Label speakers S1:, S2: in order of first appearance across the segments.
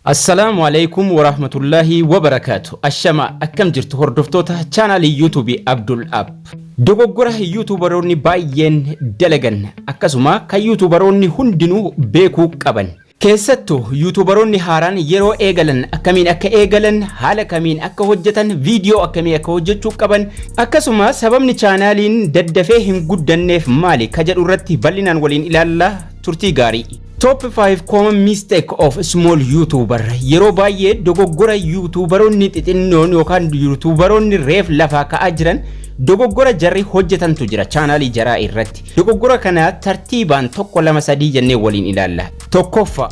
S1: Assalamu alaikum wa rahmatullahi wa barakatuh. Ashama akkam jirtu hordoftoota channelii YouTube Abdul App. Dogoggora YouTuberoonni baay'een dalagan akkasuma kan YouTuberoonni hundinuu beekuu qaban. Keessattuu YouTuberoonni haaraan yeroo eegalan akkamiin akka eegalan, haala kamiin akka hojjetan, viidiyoo akkamiin akka hojjechuu qaban, akkasuma sababni channeliin daddafee hin guddanneef maali ka jedhu irratti bal'inaan waliin ilaalla. Turtii gaarii. Top 5 common mistake of small YouTuber. Yeroo baay'ee dogoggora YouTuberoonni xixinnoon yookaan YouTuberoonni reef lafaa ka'aa jiran dogoggora jarri hojjetantu jira channelii jaraa irratti. Dogoggora kana tartiibaan 1 2 3 jennee waliin ilaalla. Tokkoffaa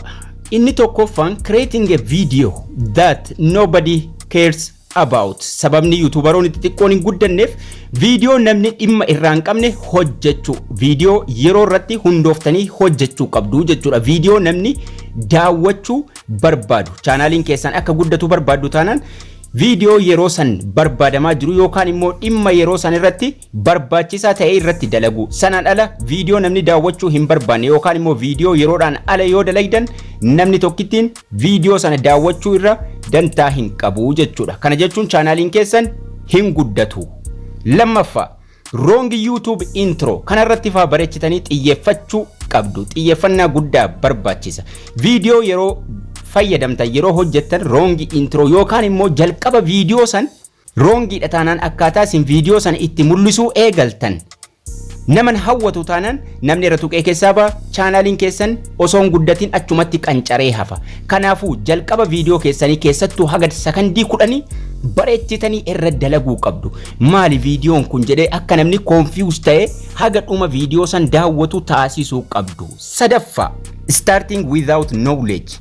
S1: inni tokkoffaan creating a video that nobody cares about. Sababni YouTuberoonni xixiqqoon hin guddanneef video namni dhimma irraa hin qabne hojjechuu. Video yeroo irratti hundooftanii hojjechuu qabdu jechuudha. Video namni daawwachuu barbaadu. Channeliin keessan akka guddatu barbaadu taanaan video yeroo san barbaadamaa jiru yookaan immoo dhimma yeroo san irratti barbaachisaa ta'e irratti dalagu. Sanaan ala video namni daawwachuu hin barbaanne yookaan immoo video yeroodhaan ala yoo dalagdan namni tokkittiin video sana daawwachuu irra dantaa hin qabu jechuudha. Kana jechuun channeliin keessan hin guddatu. Lammaffaa wrong YouTube intro kanarratti faa bareechitanii xiyyeeffachuu qabdu. Xiyyeeffannaa guddaa barbaachisa. Video yeroo fayyadamtan yeroo hojjettan wrong intro yookaan immoo jalqaba video san wrong dha taanaan akkaataa isin video san itti mul'isuu eegaltan naman hawwatu taanaan namni irra tuqee keessaa baa channeliin keessan osoo hin guddatin achumatti qancaree hafa. Kanaafuu jalqaba video keessanii keessattuu haga sakandii 10 bareechitanii irra dalaguu qabdu. Maali videoon kun jedhee akka namni confuse ta'e haga dhuma video san daawwatu taasisuu qabdu. Sadaffaa starting without knowledge.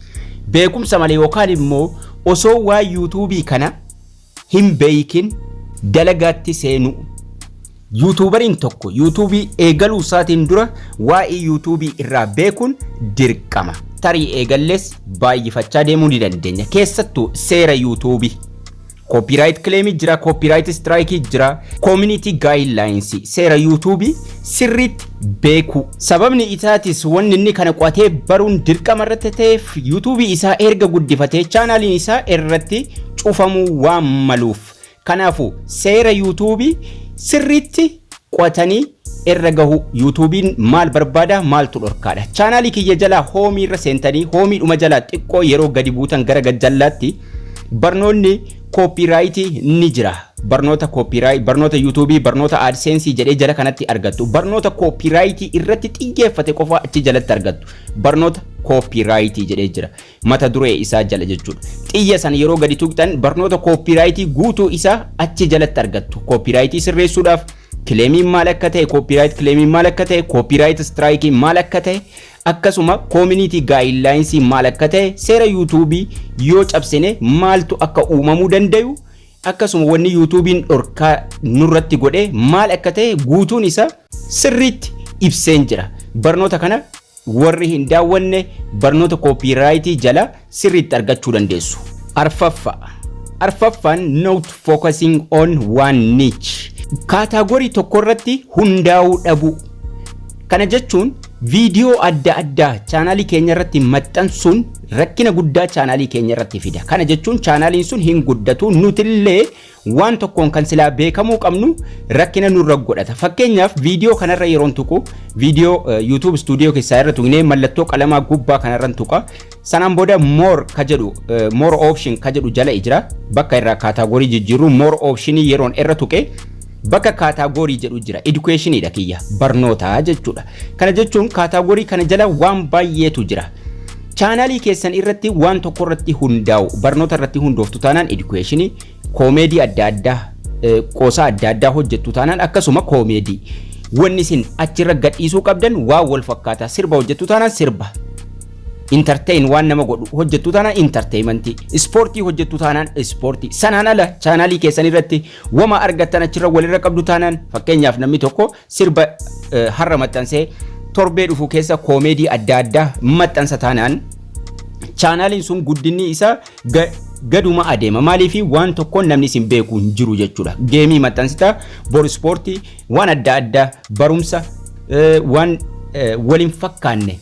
S1: Beekumsa malee yookaan immoo osoo waa YouTube kana hin beekin dalagaatti seenu. YouTuberin tokko YouTube eegaluu isaatiin dura waa'ee YouTube irraa beekuun dirqama. Tarii eegalles baay'ifachaa deemuu ni dandeenya. Keessattuu seera YouTube. Copyright claim jira, copyright strike jira, community guidelines seera YouTube sirriitti beeku. Sababni isaatis wanni inni kana qo'atee baruun dirqama irratti ta'eef YouTube isaa erga guddifatee channeliin isaa irratti cufamuu waan maluuf. Kanaafuu seera YouTube sirriitti qo'atanii irra gahu. YouTubein maal barbaada maaltu dhorkaadha. Channelii kiyya jalaa hoomii irra seentanii hoomii dhuma jalaa xiqqoo yeroo gadi buutan gara gajjallaatti barnoonni copyright ni jira. Barnoota copyright, barnoota YouTube, barnoota AdSense jedhee jala kanatti argattu. Barnoota copyright irratti xiyyeeffate qofa achi jalatti argattu. Barnoota copyright jedhee jira. Mata duree isaa jala jechuudha. Xiyya san yeroo gadi tuqxan barnoota copyright guutuu isaa achi jalatti argattu. Copyright sirreessuudhaaf claimiin maal akka ta'e, copyright claimiin maal akka ta'e, copyright strike maal akka ta'e, akkasuma community guidelines maal akka ta'e, seera YouTube yoo cabsine maaltu akka uumamuu danda'u, akkasuma wanni YouTubein dhorkaa nurratti godhe maal akka ta'e guutuun isaa sirriitti ibseen jira. Barnoota kana warri hin daawwanne barnoota copyright jala sirriitti argachuu dandeessu. Arfaffaan not focusing on one niche. Kaataagorii tokko irratti hundaa'uu dhabu. Kana jechuun video adda addaa channelii keenya irratti maxxansuun rakkina guddaa channelii keenya irratti fida. Kana jechuun channeliin sun hin guddatu, nutillee waan tokkoon kan silaa beekamuu qabnu rakkina nurra godhata. Fakkeenyaaf video kanarra yeroon tuqu video YouTube studio keessaa irra tuqnee mallattoo qalamaa gubbaa kanarra tuqa. Sanaan booda more ka jedhu more option ka jedhu jala jira. Bakka irraa kaataagorii jijjiiruu more option yeroon irra tuqe bakka kaataagorii jedhu jira. Education dha kiyya barnoota jechuudha. Kana jechuun kaataagorii kana jala waan baay'eetu jira. Channelii keessan irratti waan tokko irratti hundaa'u barnoota irratti hundooftu taanaan education, comedy adda addaa, qoosaa adda addaa hojjettu taanaan akkasuma comedy. Wanni isin achirra gadhiisuu qabdan waa wal fakkaataa. Sirba hojjettu taanaan sirba. Entertain waan nama godhu hojjettu taanaan entertainment. Sportii hojjettu taanaan sportii. Sanaan ala channelii keessan irratti wama argattan achirra walirra qabdu taanaan fakkeenyaaf namni tokko sirba har'a maxxansee torbee dhufu keessa comedy adda addaa maxxansa taanaan channeliin sun guddinni isaa gaduma adeema. Maaliif waan tokko namni isin beeku hin jiru jechuudha. Geemii maxxansita, bor sportii, waan adda addaa, barumsa, waan waliin fakkaanne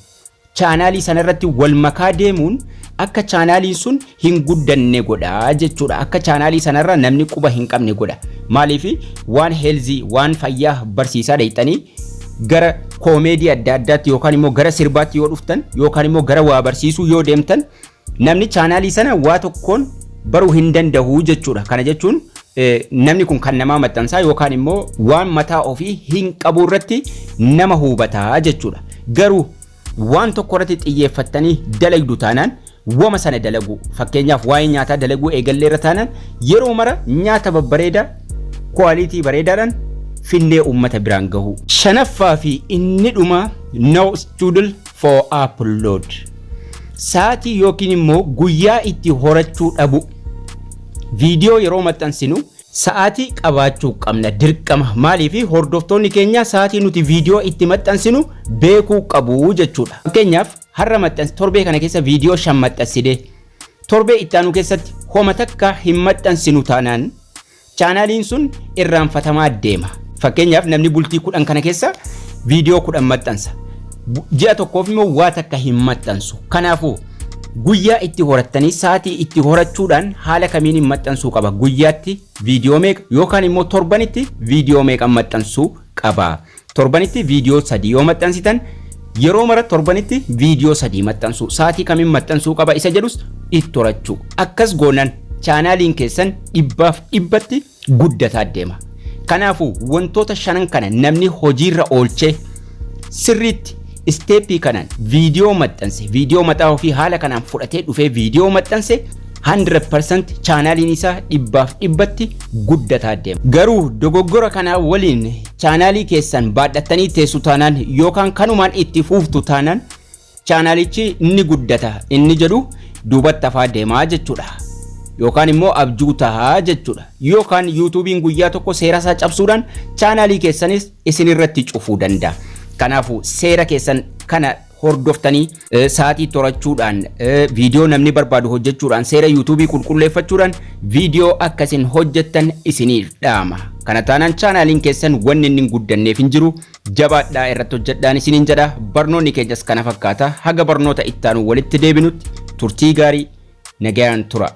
S1: channelii sanarratti wal makaa deemuun akka chaanaaliin sun hin guddanne godha jechuudha. Akka chaanaalii sanarra namni quba hin qabne godha. Maaliif waan heelzii waan fayyaa barsiisaa dheeyxanii gara koomeedii adda addaatti yookaan immoo gara sirbaatti yoo dhuftan yookaan immoo gara waa barsiisuu yoo deemtan namni chaanaalii sana waa tokkoon baruu hin danda'u jechuudha. Kana jechuun namni kun kan namaa maxxansaa yookaan immoo waan mataa ofii hin qabu irratti nama hubataa jechuudha. Garuu waan tokko irratti xiyyeeffattanii dalagdu taanaan wama sana dalagu fakkeenyaaf waa'ee nyaataa dalaguu eegallee irra taanaan yeroo mara nyaata babbareedaa kwalitii bareedaadhaan finnee ummata biraan gahu. Shanaffaa fi inni dhuma no schedule for upload. Sa'aatii yookiin immoo guyyaa itti horachuu dhabu. Viidiyoo yeroo maxxansinu sa'aatii qabaachuu qabna dirqama. Maaliif hordoftoonni keenya sa'aatii nuti viidiyoo itti maxxansinu beekuu qabu jechuudha. Fakkeenyaaf har'a maxxansi torbee kana keessa viidiyoo 5 maxxansine torbee itti aanu keessatti homa takka hin maxxansinu taanaan chaanaaliin sun irraanfatamaa deema. Fakkeenyaaf namni bultii 10 kana keessa viidiyoo 10 maxxansa. Ji'a tokkoof immoo waa takka hin maxxansu. Kanaafuu guyyaa itti horattanii sa'aatii itti horachuudhaan haala kamiin hin maxxansuu qaba. Guyyaatti viidiyoo meeqa yookaan immoo torbanitti viidiyoo meeqa maxxansuu qaba. Torbanitti viidiyoo 3 yoo maxxansitan yeroo mara torbanitti viidiyoo 3 maxxansuu. Sa'aatii kamiin maxxansuu qaba isa jedhus itti horachuu. Akkas goonan chaanaaliin keessan dhibbatti guddataa deema. Kanaafuu wantoota 5 kana namni hojiirra oolchee sirriitti isteeppii kanaan viidiyoo maxxanse viidiyoo mataa ofii haala kanaan fudhatee dhufee viidiyoo maxxanse 100% chaanaaliin isaa dhibbatti guddataa deema. Garuu dogoggora kanaa waliin chaanaalii keessan baadhattanii teessu taanaan yookaan kanumaan itti fuuftu taanaan chaanaalichi inni guddata inni jedhu duubatti hafaa deemaa jechuudha. Yookaan immoo abjuu tahaa jechuudha. Yookaan YouTubein guyyaa tokko seera isaa cabsuudhaan chaanaalii keessanis isin irratti cufuu danda'a. Kanaafuu seera keessan kana hordoftanii sa'aatii torachuudhaan viidiyoo namni barbaadu hojjechuudhaan seera YouTube qulqulleeffachuudhaan viidiyoo akkasiin hojjettan isiniif dhaama. Kana taanaan chaanaaliin keessan wanni inni guddanneef hin jiru jabaadhaa irratti hojjedhaan isiniin jedha. Barnoonni keenyas kana fakkaata. Haga barnoota itti aanu walitti deebinutti turtii gaarii nagayaan tura.